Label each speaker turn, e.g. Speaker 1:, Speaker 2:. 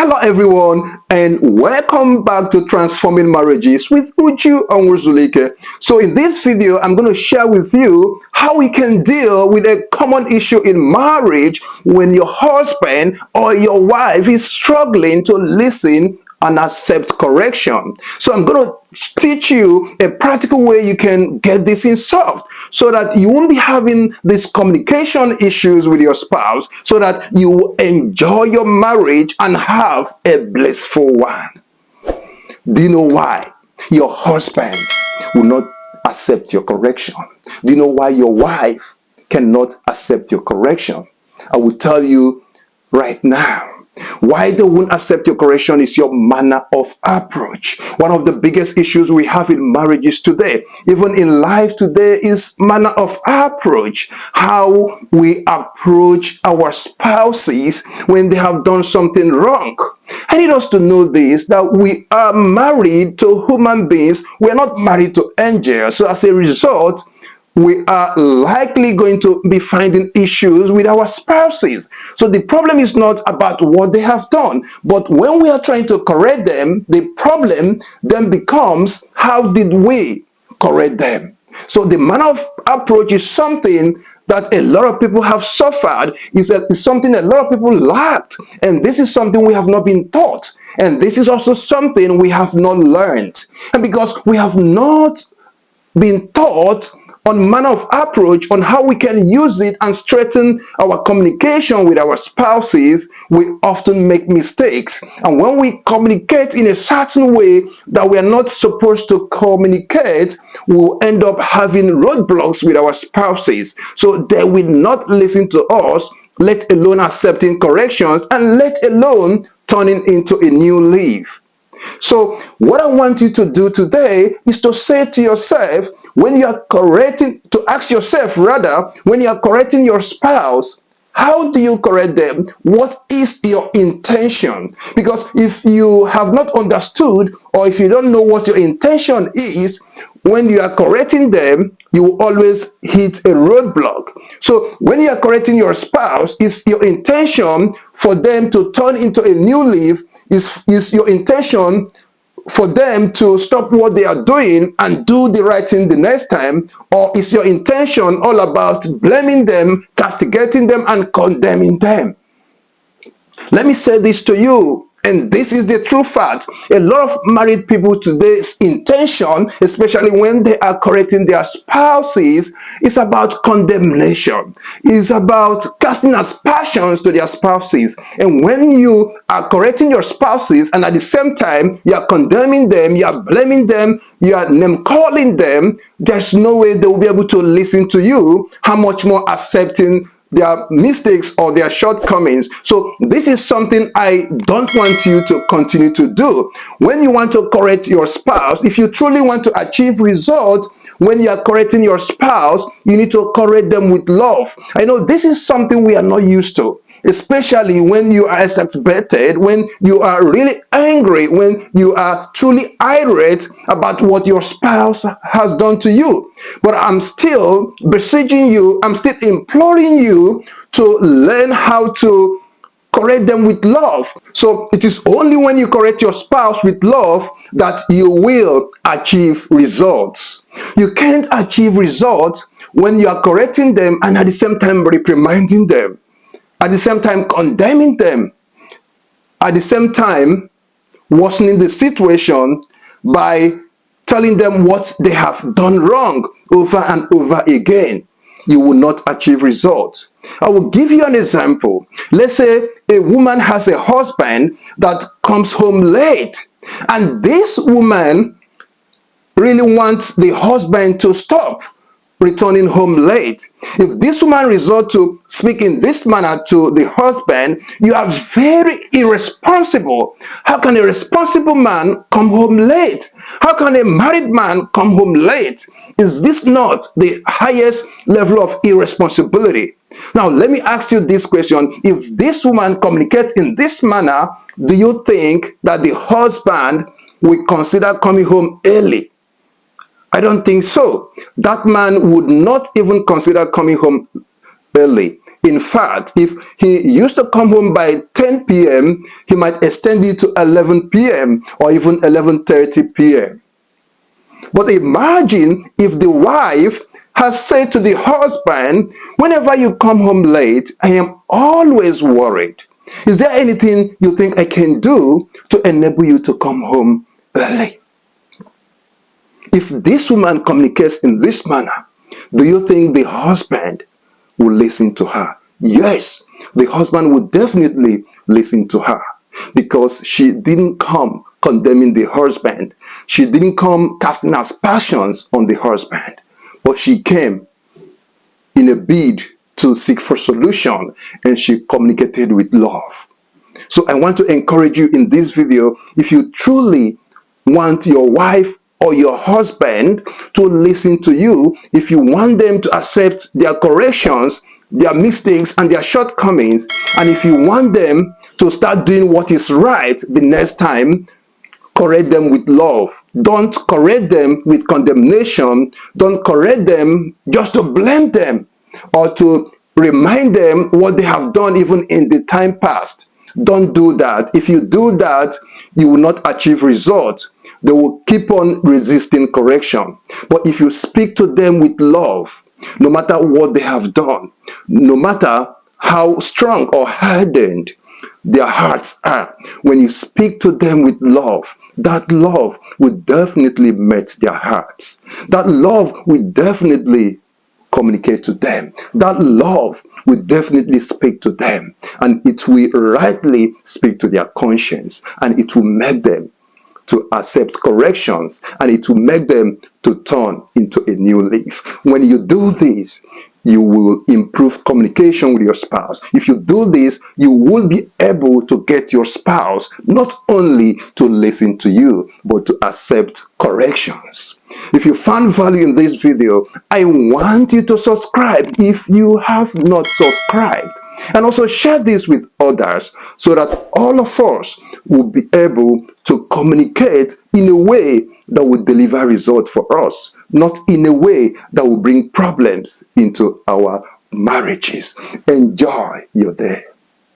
Speaker 1: Hello everyone, and welcome back to Transforming Marriages with Uju Onwuzulike. So in this video, I'm going to share with you how we can deal with a common issue in marriage when your husband or your wife is struggling to listen and accept correction. So I'm going to teach you a practical way you can get this in solved so that you won't be having these communication issues with your spouse, so that you will enjoy your marriage and have a blissful one. Do you know why your husband will not accept your correction? Do you know why your wife cannot accept your correction? I will tell you right now. Why they won't accept your correction is your manner of approach. One of the biggest issues we have in marriages today, even in life today, is manner of approach. How we approach our spouses when they have done something wrong. I need us to know this, that we are married to human beings. We are not married to angels. So as a result, we are likely going to be finding issues with our spouses. So the problem is not about what they have done, but when we are trying to correct them, the problem then becomes, how did we correct them? So the manner of approach is something that a lot of people have suffered, is something a lot of people lacked, and this is something we have not been taught, and this is also something we have not learned. And because we have not been taught on manner of approach, on how we can use it and strengthen our communication with our spouses, we often make mistakes. And when we communicate in a certain way that we are not supposed to communicate, we'll end up having roadblocks with our spouses. So they will not listen to us, let alone accepting corrections, and let alone turning into a new leaf. So what I want you to do today is to say to yourself, when you are correcting, to ask yourself rather, when you are correcting your spouse, how do you correct them? What is your intention? Because if you have not understood, or if you don't know what your intention is, when you are correcting them, you will always hit a roadblock. So when you are correcting your spouse, is your intention for them to turn into a new leaf? Is your intention for them to stop what they are doing and do the right thing the next time? Or is your intention all about blaming them, castigating them, and condemning them? Let me say this to you, and this is the true fact. A lot of married people today's intention, especially when they are correcting their spouses, is about condemnation. It's about casting aspersions to their spouses. And when you are correcting your spouses and at the same time you are condemning them, you are blaming them, you are name calling them, there's no way they will be able to listen to you, how much more accepting their mistakes or their shortcomings. So this is something I don't want you to continue to do. When you want to correct your spouse, if you truly want to achieve results, when you are correcting your spouse, you need to correct them with love. I know this is something we are not used to, especially when you are exasperated, when you are really angry, when you are truly irate about what your spouse has done to you. But I'm still beseeching you, I'm still imploring you to learn how to correct them with love. So it is only when you correct your spouse with love that you will achieve results. You can't achieve results when you are correcting them and at the same time reprimanding them, at the same time condemning them, at the same time worsening the situation by telling them what they have done wrong over and over again. You will not achieve results. I will give you an example. Let's say a woman has a husband that comes home late, and this woman really wants the husband to stop returning home late. If this woman resorts to speak in this manner to the husband, you are very irresponsible. How can a responsible man come home late? How can a married man come home late? Is this not the highest level of irresponsibility? Now, let me ask you this question. If this woman communicates in this manner, do you think that the husband will consider coming home early? I don't think so. That man would not even consider coming home early. In fact, if he used to come home by 10 p.m., he might extend it to 11 p.m. or even 11:30 p.m. But imagine if the wife has said to the husband, whenever you come home late, I am always worried. Is there anything you think I can do to enable you to come home early? If this woman communicates in this manner, do you think the husband will listen to her? Yes, the husband would definitely listen to her, because she didn't come condemning the husband. She didn't come casting aspersions on the husband, but she came in a bid to seek for solution, and she communicated with love. So I want to encourage you in this video, if you truly want your wife or your husband to listen to you, if you want them to accept their corrections, their mistakes and their shortcomings, and if you want them to start doing what is right the next time, correct them with love. Don't correct them with condemnation. Don't correct them just to blame them or to remind them what they have done even in the time past. Don't do that. If you do that, you will not achieve results. They will keep on resisting correction. But if you speak to them with love, no matter what they have done, no matter how strong or hardened their hearts are, when you speak to them with love, that love will definitely melt their hearts. That love will definitely communicate to them. That love will definitely speak to them, and it will rightly speak to their conscience, and it will make them to accept corrections, and it will make them to turn into a new leaf. When you do this, you will improve communication with your spouse. If you do this, you will be able to get your spouse not only to listen to you, but to accept corrections. If you found value in this video, I want you to subscribe if you have not subscribed. And also share this with others so that all of us will be able to communicate in a way that will deliver results for us, not in a way that will bring problems into our marriages. Enjoy your day.